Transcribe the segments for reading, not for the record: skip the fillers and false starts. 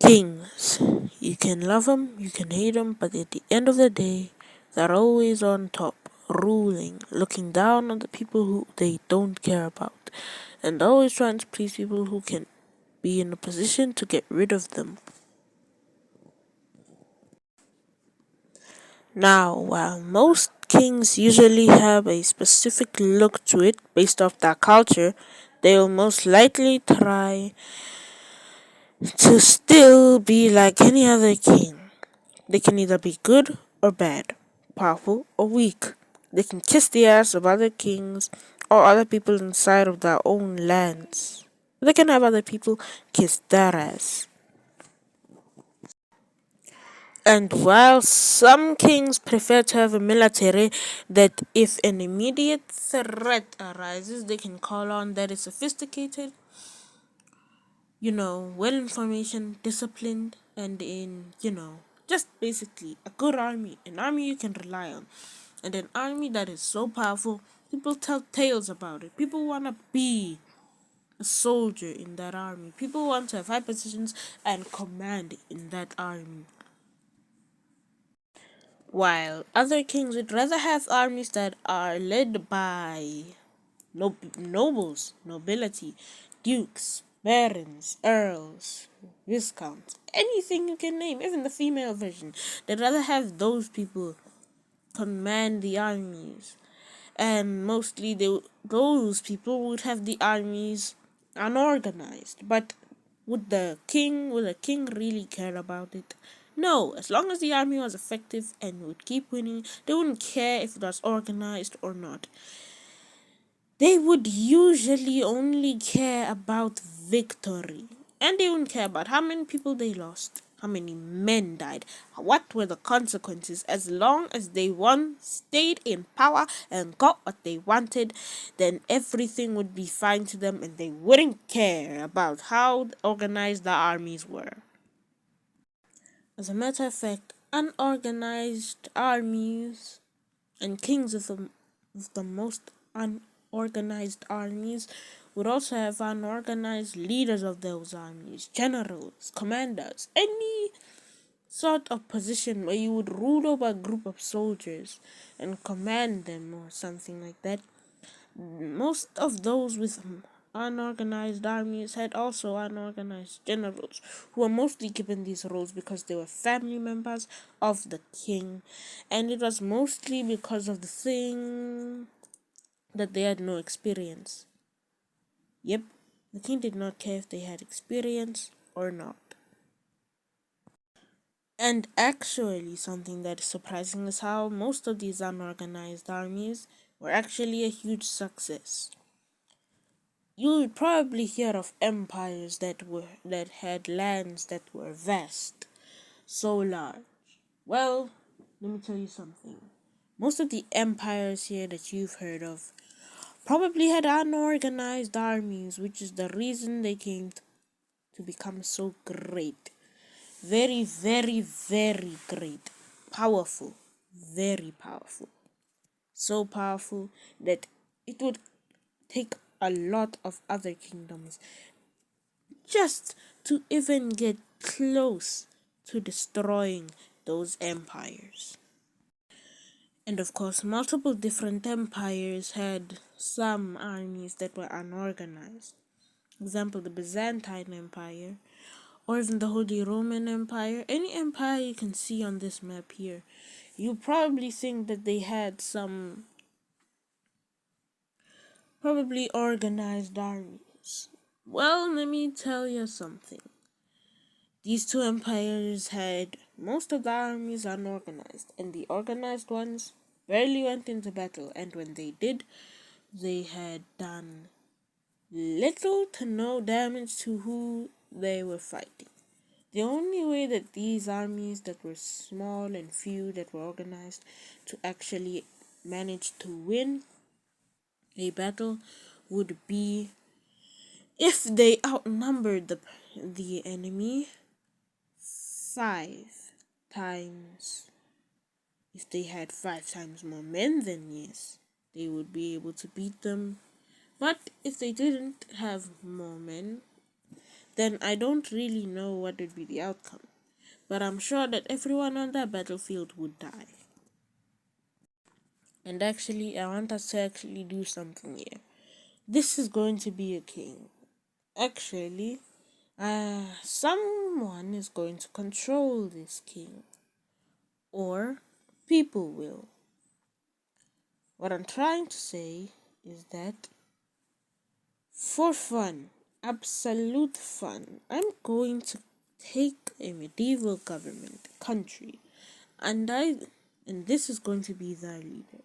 Kings. You can love them, you can hate them, but at the end of the day, they're always on top, ruling, looking down on the people who they don't care about, and always trying to please people who can be in a position to get rid of them. Now, while most kings usually have a specific look to it based off their culture, they will most likely try to still be like any other king. They can either be good or bad, powerful or weak. They can kiss the ass of other kings or other people inside of their own lands. They can have other people kiss their ass. And while some kings prefer to have a military that if an immediate threat arises, they can call on, that is sophisticated, well information, disciplined, and just basically a good army, an army you can rely on, and an army that is so powerful, people tell tales about it. People want to be a soldier in that army. People want to have high positions and command in that army. While other kings would rather have armies that are led by nobles, nobility, dukes, barons, earls, viscounts, anything you can name, even the female version. They'd rather have those people command the armies. And mostly those people would have the armies unorganized. But would a king really care about it? No, as long as the army was effective and would keep winning, they wouldn't care if it was organized or not. They would usually only care about victory. And they wouldn't care about how many people they lost, how many men died, what were the consequences. As long as they won, stayed in power, and got what they wanted, then everything would be fine to them and they wouldn't care about how organized the armies were. As a matter of fact, unorganized armies and kings of the most unorganized armies would also have unorganized leaders of those armies, generals, commanders, any sort of position where you would rule over a group of soldiers and command them or something like that. Most of those with unorganized armies had also unorganized generals who were mostly given these roles because they were family members of the king, and it was mostly because of the thing that they had no experience. Yep, the king did not care if they had experience or not. And actually, something that is surprising is how most of these unorganized armies were actually a huge success. You would probably hear of empires that had lands that were vast, so large. Well, let me tell you something. Most of the empires here that you've heard of probably had unorganized armies, which is the reason they came to become so great. Very, very, very great. Powerful. Very powerful. So powerful that it would take a lot of other kingdoms just to even get close to destroying those empires. And of course, multiple different empires had some armies that were unorganized. For example, the Byzantine Empire, or even the Holy Roman Empire, any empire you can see on this map here. You probably think that they had some probably organized armies. Well, let me tell you something. These two empires had most of the armies unorganized, and the organized ones barely went into battle, and when they did, they had done little to no damage to who they were fighting. The only way that these armies that were small and few that were organized to actually manage to win a battle would be if they outnumbered the enemy 5 times. If they had 5 times more men, then yes, they would be able to beat them. But if they didn't have more men, then I don't really know what would be the outcome. But I'm sure that everyone on that battlefield would die. And actually, I want us to actually do something here. This is going to be a king. Actually, someone is going to control this king. Or people will. What I'm trying to say is that for fun, absolute fun, I'm going to take a medieval government country and this is going to be their leader.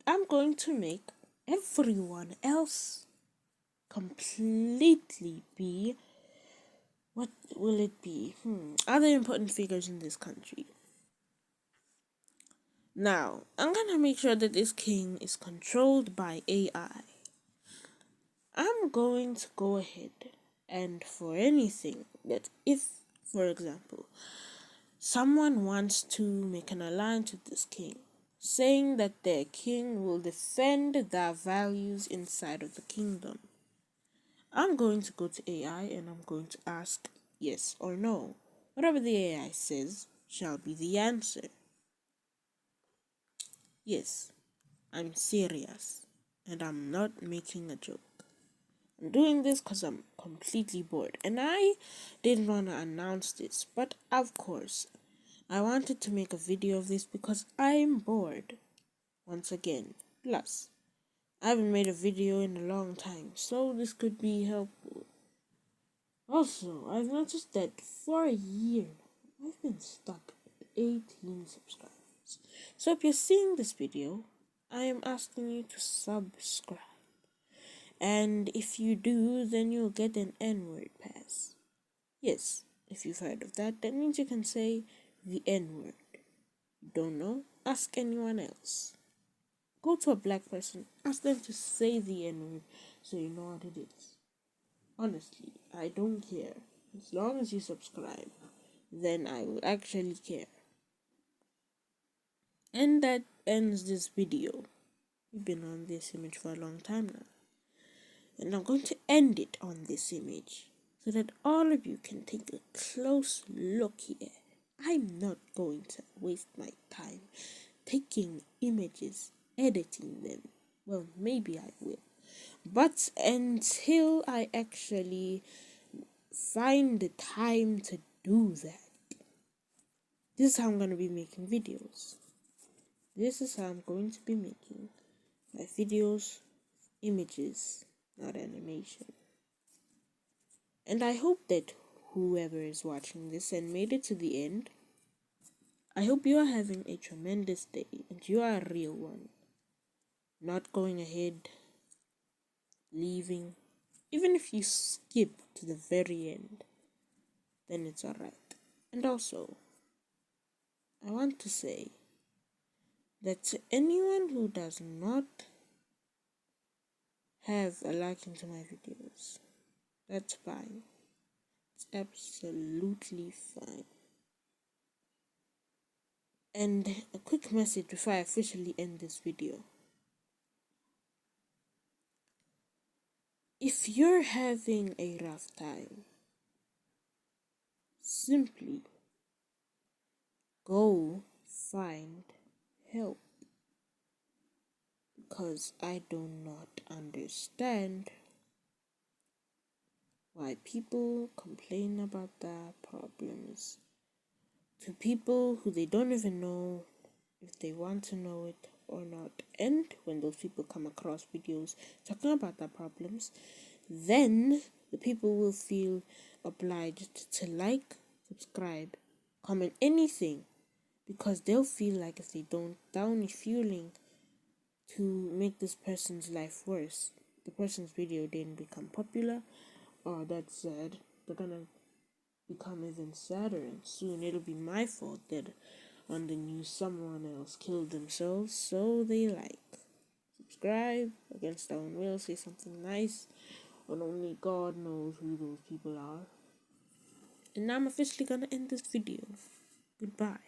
I'm going to make everyone else completely be, what will it be? Other important figures in this country. Now, I'm gonna make sure that this king is controlled by AI. I'm going to go ahead and for anything that if, for example, someone wants to make an alliance with this king, saying that their king will defend their values inside of the kingdom, I'm going to go to AI and I'm going to ask yes or no. Whatever the AI says shall be the answer. Yes, I'm serious and I'm not making a joke. I'm doing this because I'm completely bored and I didn't want to announce this, but of course, I wanted to make a video of this because I'm bored. Once again, plus, I haven't made a video in a long time, so this could be helpful. Also, I've noticed that for a year, I've been stuck at 18 subscribers. So if you're seeing this video, I am asking you to subscribe. And if you do, then you'll get an N-word pass. Yes, if you've heard of that, that means you can say the N-word. Don't know? Ask anyone else. Go to a black person, ask them to say the N-word so you know what it is. Honestly, I don't care. As long as you subscribe, then I will actually care. And that ends this video. We've been on this image for a long time now. And I'm going to end it on this image so that all of you can take a close look here. I'm not going to waste my time taking images, editing them. Well, maybe I will. But until I actually find the time to do that, this is how I'm going to be making videos. This is how I'm going to be making my videos, images, not animation. And I hope that whoever is watching this and made it to the end, I hope you are having a tremendous day and you are a real one. Not going ahead, leaving. Even if you skip to the very end, then it's alright. And also, I want to say that to anyone who does not have a liking to my videos, that's fine. It's absolutely fine. And a quick message before I officially end this video. If you're having a rough time, simply go find help. Because I do not understand why people complain about their problems to people who they don't even know if they want to know it or not. And when those people come across videos talking about their problems, then the people will feel obliged to like, subscribe, comment anything, because they'll feel like if they don't, they're only fueling to make this person's life worse. The person's video didn't become popular, or that's sad. They're gonna become even sadder, and soon it'll be my fault that on the news someone else killed themselves. So they like, subscribe against their own will, say something nice, and only God knows who those people are. And now I'm officially gonna end this video. Goodbye.